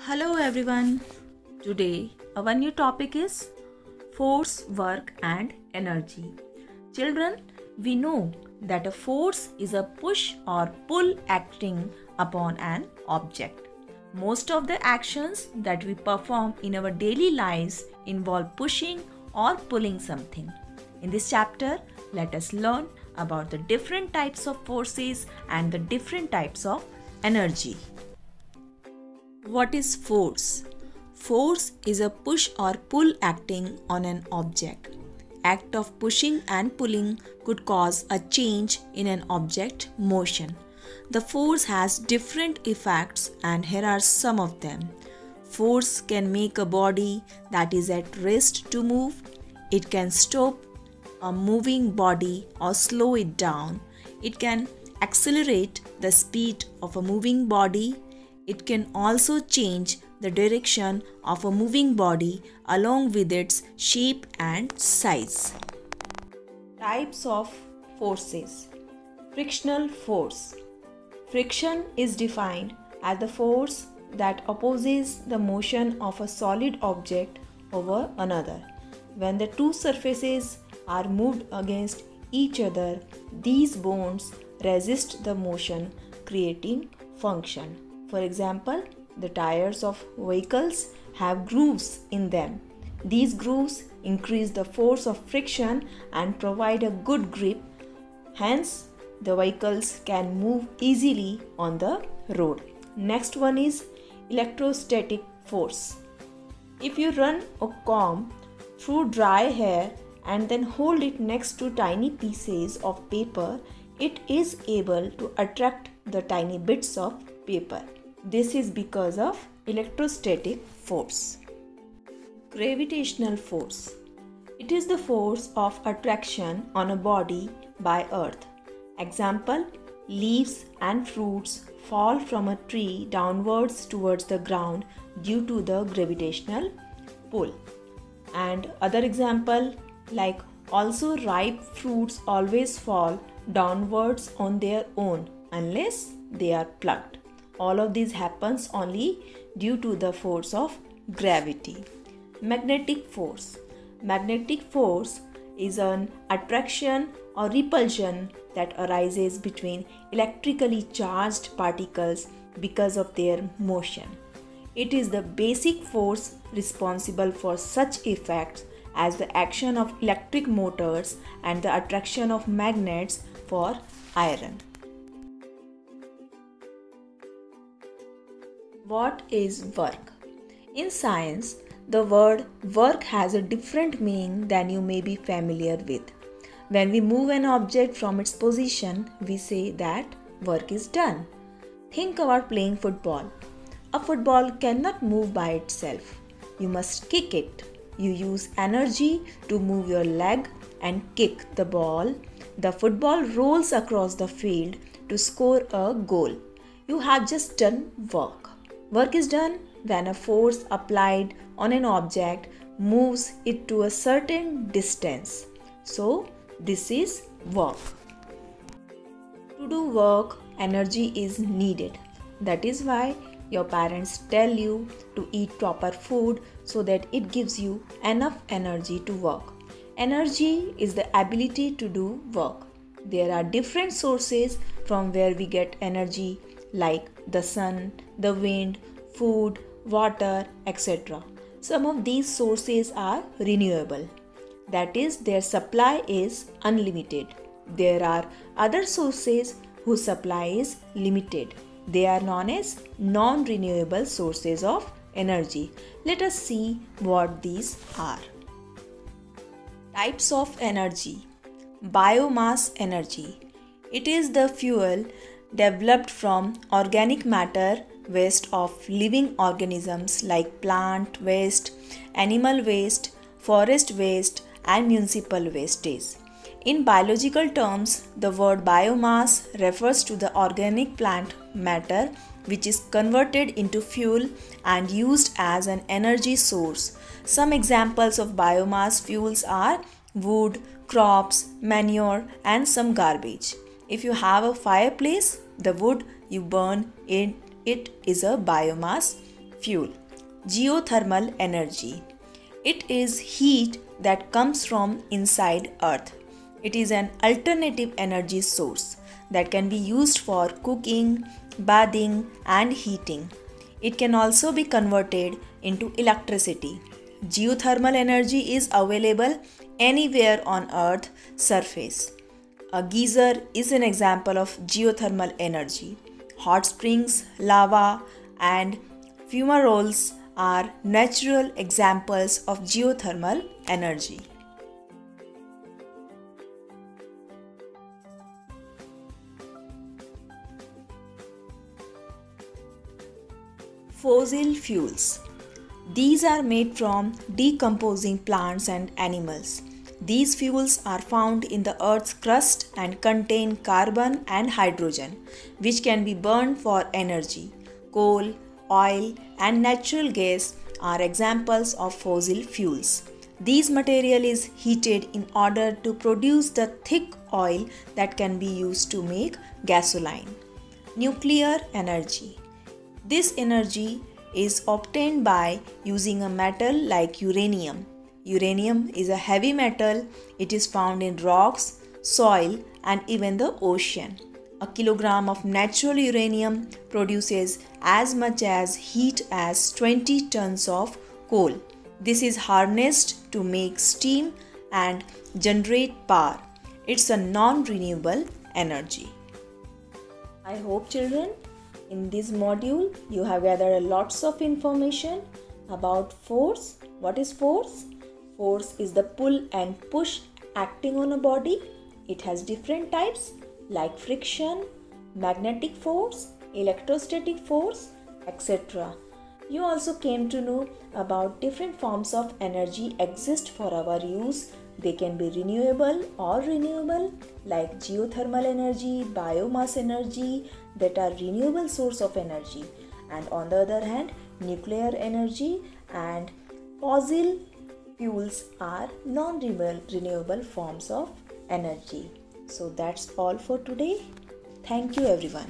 Hello everyone. Today our new topic is force, work and energy. Children, we know that a force is a push or pull acting upon an object. Most of the actions that we perform in our daily lives involve pushing or pulling something. In this chapter, let us learn about the different types of forces and the different types of energy. What is force? Force is a push or pull acting on an object. Act of pushing and pulling could cause a change in an object motion. The force has different effects and here are some of them. Force can make a body that is at rest to move. It can stop a moving body or slow it down. It can accelerate the speed of a moving body. It can also change the direction of a moving body along with its shape and size. Types of forces. Frictional force. Friction is defined as the force that opposes the motion of a solid object over another. When the two surfaces are moved against each other, these bonds resist the motion, creating friction. For example, the tires of vehicles have grooves in them. These grooves increase the force of friction and provide a good grip. Hence, the vehicles can move easily on the road. Next one is electrostatic force. If you run a comb through dry hair and then hold it next to tiny pieces of paper, it is able to attract the tiny bits of paper. This is because of electrostatic force. Gravitational force. It is the force of attraction on a body by earth. Example, leaves and fruits fall from a tree downwards towards the ground due to the gravitational pull. And other example, like also ripe fruits always fall downwards on their own unless they are plucked. All of this happens only due to the force of gravity. Magnetic force. Magnetic force is an attraction or repulsion that arises between electrically charged particles because of their motion. It is the basic force responsible for such effects as the action of electric motors and the attraction of magnets for iron. What is work? In science, the word work has a different meaning than you may be familiar with. When we move an object from its position, we say that work is done. Think about playing football. A football cannot move by itself. You must kick it. You use energy to move your leg and kick the ball. The football rolls across the field to score a goal. You have just done work. Work is done when a force applied on an object moves it to a certain distance. So, this is work. To do work, energy is needed. That is why your parents tell you to eat proper food so that it gives you enough energy to work. Energy is the ability to do work. There are different sources from where we get energy, like the sun, the wind, food, water, etc. Some of these sources are renewable. That is, their supply is unlimited. There are other sources whose supply is limited. They are known as non-renewable sources of energy. Let us see what these are. Types of energy. Biomass energy. It is the fuel developed from organic matter waste of living organisms like plant waste, animal waste, forest waste and municipal wastage. In biological terms, the word biomass refers to the organic plant matter which is converted into fuel and used as an energy source. Some examples of biomass fuels are wood, crops, manure and some garbage. If you have a fireplace, the wood you burn in it is a biomass fuel. Geothermal energy. It is heat that comes from inside Earth. It is an alternative energy source that can be used for cooking, bathing, and heating. It can also be converted into electricity. Geothermal energy is available anywhere on Earth's surface. A geyser is an example of geothermal energy. Hot springs, lava, and fumaroles are natural examples of geothermal energy. Fossil fuels. These are made from decomposing plants and animals. These fuels are found in the Earth's crust and contain carbon and hydrogen, which can be burned for energy. Coal, oil, and natural gas are examples of fossil fuels. This material is heated in order to produce the thick oil that can be used to make gasoline. Nuclear energy. This energy is obtained by using a metal like uranium. Uranium is a heavy metal. It is found in rocks, soil, and even the ocean. A kilogram of natural uranium produces as much as heat as 20 tons of coal. This is harnessed to make steam and generate power. It's a non-renewable energy. I hope children, in this module you have gathered lots of information about force. What is force? Force is the pull and push acting on a body. It has different types like friction, magnetic force, electrostatic force, etc. You also came to know about different forms of energy exist for our use. They can be renewable or renewable like geothermal energy, biomass energy that are renewable source of energy, and on the other hand nuclear energy and fossil fuels are non-renewable forms of energy. So that's all for today. Thank you everyone.